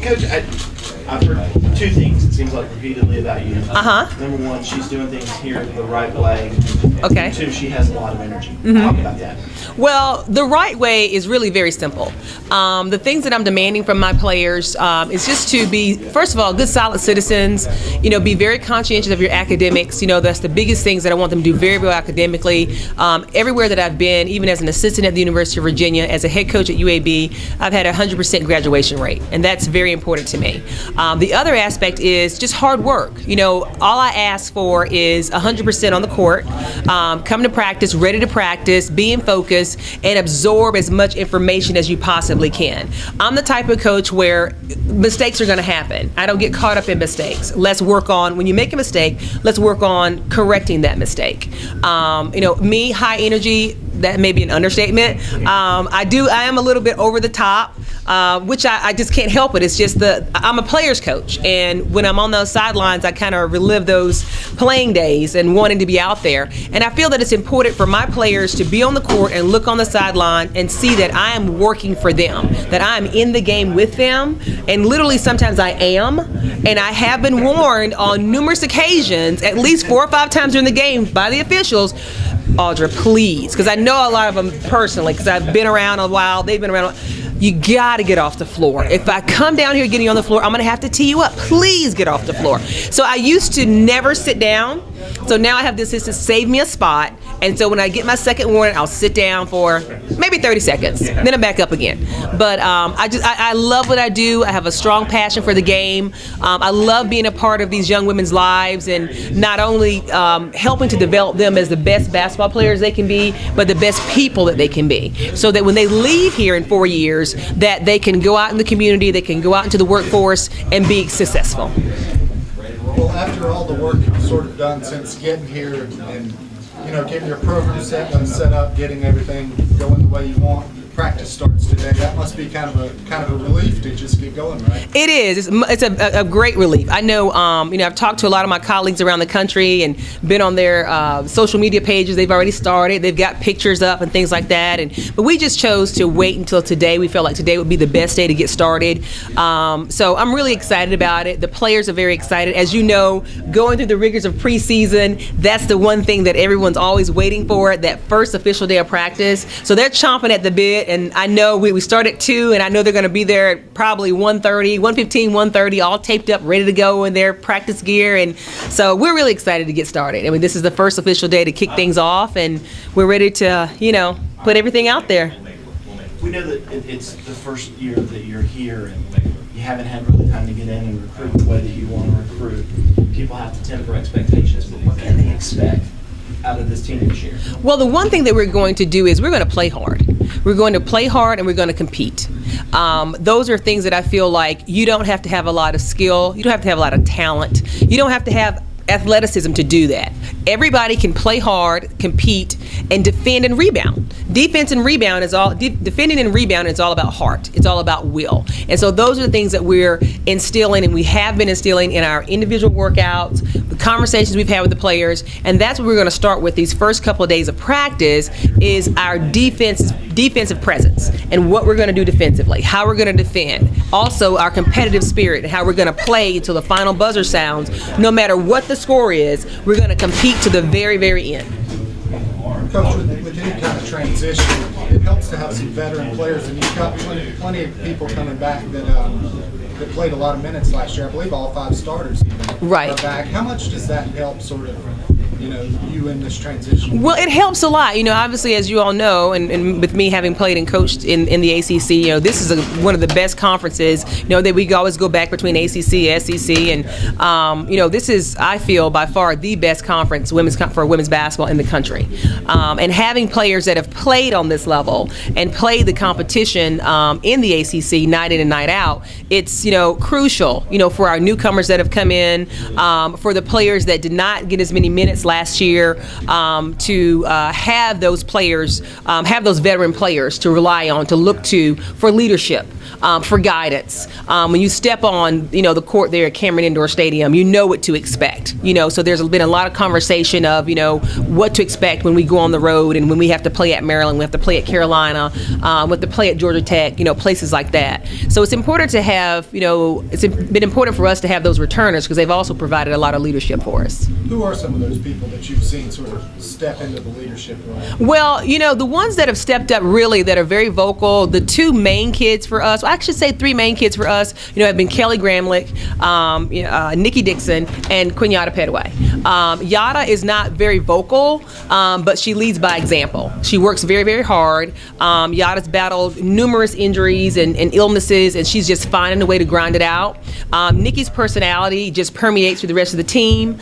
Coach, I've heard two things, it seems like, repeatedly about you. Uh-huh. Number one, she's doing things here the right way. Okay. Two, she has a lot of energy. Mm-hmm. Talk about that. Well, the right way is really very simple. The things that I'm demanding from my players is just to be, first of all, good, solid citizens. Be very conscientious of your academics. That's the biggest things that I want them to do very well academically. Everywhere that I've been, even as an assistant at the University of Virginia, as a head coach at UAB, I've had a 100% graduation rate, and that's very important to me. The other aspect is just hard work. All I ask for is 100% on the court, come to practice, ready to practice, being focused, and absorb as much information as you possibly can. I'm the type of coach where mistakes are going to happen. I don't get caught up in mistakes. Let's work on, when you make a mistake, let's work on correcting that mistake. Me, high energy, that may be an understatement. I am a little bit over the top, which I just can't help it. It's just I'm a player's coach, and when I'm on those sidelines, I kind of relive those playing days and wanting to be out there. And I feel that it's important for my players to be on the court and look on the sideline and see that I am working for them, that I'm in the game with them, and literally sometimes I am, and I have been warned on numerous occasions, at least 4 or 5 times during the game by the officials, Audra, please, because I know a lot of them personally, because I've been around a while, they've been around a while. You got to get off the floor. If I come down here getting you on the floor, I'm going to have to tee you up. Please get off the floor. So I used to never sit down. So now I have the assistant save me a spot. And so when I get my second warning, I'll sit down for maybe 30 seconds. Then I'm back up again. But I love what I do. I have a strong passion for the game. I love being a part of these young women's lives and not only helping to develop them as the best basketball players they can be, but the best people that they can be. So that when they leave here in 4 years, that they can go out in the community, they can go out into the workforce and be successful. Well, after all the work you've sort of done since getting here and getting your program set up, getting everything going the way you want, practice starts today. That must be kind of a relief to just get going, right? It is. It's a great relief. I know. I've talked to a lot of my colleagues around the country and been on their social media pages. They've already started. They've got pictures up and things like that. But we just chose to wait until today. We felt like today would be the best day to get started. So I'm really excited about it. The players are very excited. As you know, going through the rigors of preseason, that's the one thing that everyone's always waiting for, that first official day of practice. So they're chomping at the bit. And I know we start at 2, and I know they're going to be there at probably 1:30, 1:15, 1:30, all taped up, ready to go in their practice gear. And so we're really excited to get started. I mean, this is the first official day to kick things off, and we're ready to, put everything out there. We know that it's the first year that you're here, and you haven't had really time to get in and recruit the way that you want to recruit. People have to temper expectations, but what can they expect out of this team this year? Well, the one thing that we're going to do is we're going to play hard. We're going to play hard and we're going to compete. Those are things that I feel like you don't have to have a lot of skill. You don't have to have a lot of talent. You don't have to have athleticism to do that. Everybody can play hard, compete, and defend and rebound. Defending and rebound is all about heart. It's all about will. And so those are the things that we're instilling, and we have been instilling in our individual workouts, the conversations we've had with the players, and that's what we're going to start with these first couple of days of practice is our defensive presence and what we're going to do defensively, how we're going to defend. Also, our competitive spirit and how we're going to play until the final buzzer sounds. No matter what the score is, we're going to compete to the very, very end. Coach, with any kind of transition, it helps to have some veteran players, and you've got plenty of people coming back that played a lot of minutes last year. I believe all 5 starters even are back. How much does that help sort of, you in this transition? Well, it helps a lot. Obviously, as you all know, and with me having played and coached in the ACC, this is one of the best conferences, that we always go back between ACC, SEC, and, this is, I feel, by far the best conference for women's basketball in the country. And having players that have played on this level and played the competition in the ACC night in and night out, it's, crucial, for our newcomers that have come in, for the players that did not get as many minutes last last year to have those players, have those veteran players to rely on, to look to for leadership. For guidance. When you step on, the court there at Cameron Indoor Stadium, you know what to expect. So there's been a lot of conversation of, what to expect when we go on the road and when we have to play at Maryland, we have to play at Carolina, we have to play at Georgia Tech, places like that. So it's important to have, it's been important for us to have those returners because they've also provided a lot of leadership for us. Who are some of those people that you've seen sort of step into the leadership role? Well, the ones that have stepped up really that are very vocal, the two main kids for us, I should say three main kids for us, have been Kelly Gramlich, Nikki Dixon, and Quinata Pedway. Yada is not very vocal, but she leads by example. She works very, very hard. Yada's battled numerous injuries and illnesses, and she's just finding a way to grind it out. Nikki's personality just permeates through the rest of the team.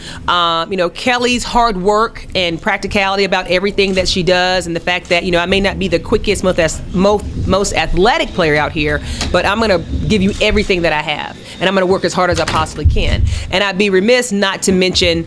Kelly's hard work and practicality about everything that she does, and the fact that, I may not be the quickest, most athletic player out here, but I'm going to give you everything that I have, and I'm going to work as hard as I possibly can. And I'd be remiss not to mention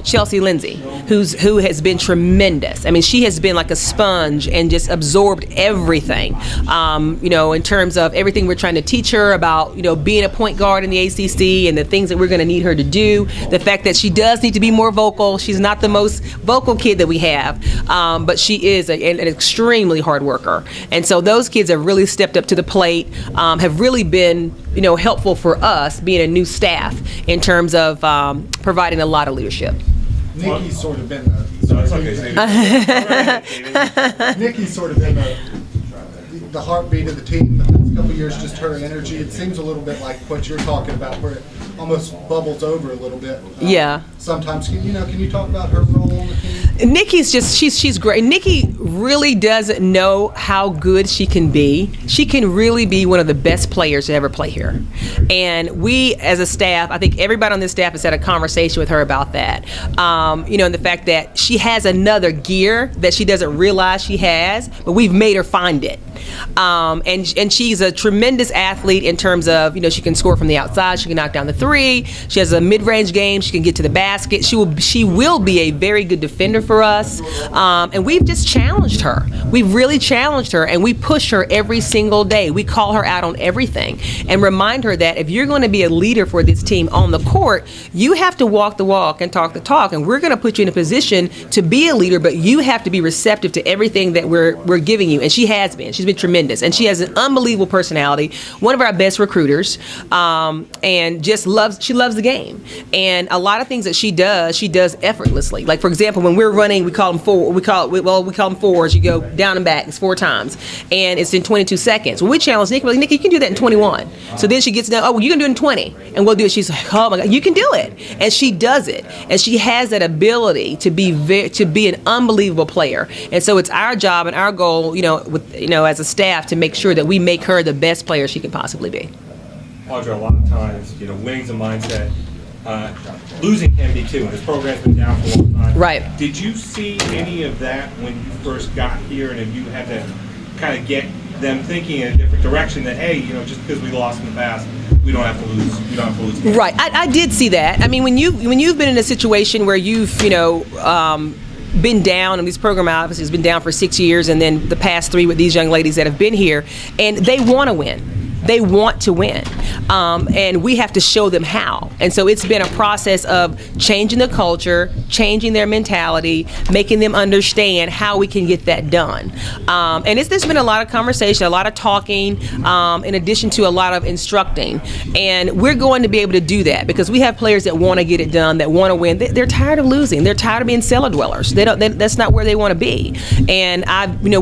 Chelsea Lindsay, who has been tremendous. I mean, she has been like a sponge and just absorbed everything, in terms of everything we're trying to teach her about, being a point guard in the ACC and the things that we're going to need her to do. The fact that she does need to be more vocal. She's not the most vocal kid that we have, but she is an extremely hard worker. And so those kids have really stepped up to the plate, have really been, helpful for us being a new staff in terms of providing a lot of leadership. Nikki's sort of been Nikki's sort of been the heartbeat of the team the past couple of years, just her energy. It seems a little bit like what you're talking about, where it almost bubbles over a little bit. Yeah. Sometimes, can you talk about her role on the team? Nikki's just, she's great. Nikki really doesn't know how good she can be. She can really be one of the best players to ever play here. And we, as a staff, I think everybody on this staff has had a conversation with her about that. And the fact that she has another gear that she doesn't realize she has, but we've made her find it. And she's a tremendous athlete in terms of, she can score from the outside, she can knock down the three, she has a mid-range game, she can get to the basket, she will be a very good defender for us, and we've just challenged her. We've really challenged her, and we push her every single day. We call her out on everything and remind her that if you're going to be a leader for this team on the court, you have to walk the walk and talk the talk, and we're going to put you in a position to be a leader, but you have to be receptive to everything that we're giving you, and she has been. She's been tremendous, and she has an unbelievable personality, one of our best recruiters, and just loves the game. And a lot of things that she does effortlessly. Like, for example, when we're running, we call them fours. You go down and back, it's 4 times, and it's in 22 seconds. Well, we challenge Nikki, we're like, Nikki, you can do that in 21. So then she gets down, oh, well, you can do it in 20, and we'll do it. She's like, oh my God, you can do it, and she does it, and she has that ability to be an unbelievable player. And so it's our job and our goal, as a staff, to make sure that we make her the best player she can possibly be. Audra, a lot of times, winning's a mindset. Losing can be too. This program's been down for a long time. Right. Did you see any of that when you first got here, and if you had to kind of get them thinking in a different direction that, hey, just because we lost in the past, we don't have to lose. We don't have to lose games. Right. I did see that. I mean, when you've been in a situation where you've been down, and this program obviously has been down for 6 years, and then the past 3 with these young ladies that have been here, and they want to win. They want to win, and we have to show them how. And so it's been a process of changing the culture, changing their mentality, making them understand how we can get that done. And there's been a lot of conversation, a lot of talking, in addition to a lot of instructing. And we're going to be able to do that because we have players that want to get it done, that want to win. They're tired of losing. They're tired of being cellar dwellers. That's not where they want to be. And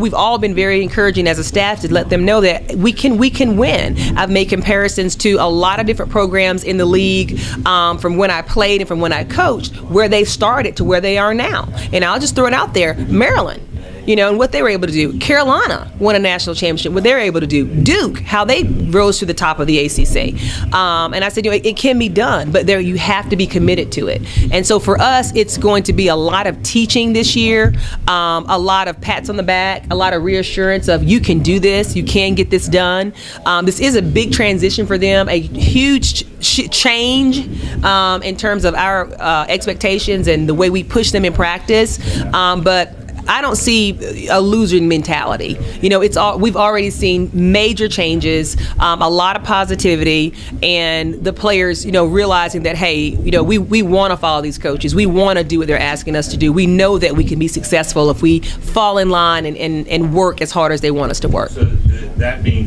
we've all been very encouraging as a staff to let them know that we can win. I've made comparisons to a lot of different programs in the league, from when I played and from when I coached, where they started to where they are now. And I'll just throw it out there. Maryland. and what they were able to do. Carolina won a national championship, what they're able to do. Duke, how they rose to the top of the ACC. And I said, it can be done, but you have to be committed to it. And so for us, it's going to be a lot of teaching this year, a lot of pats on the back, a lot of reassurance of you can do this, you can get this done. This is a big transition for them, a huge change in terms of our expectations and the way we push them in practice. But I don't see a losing mentality. We've already seen major changes, a lot of positivity, and the players, realizing that, hey, we want to follow these coaches. We want to do what they're asking us to do. We know that we can be successful if we fall in line and work as hard as they want us to work. So that being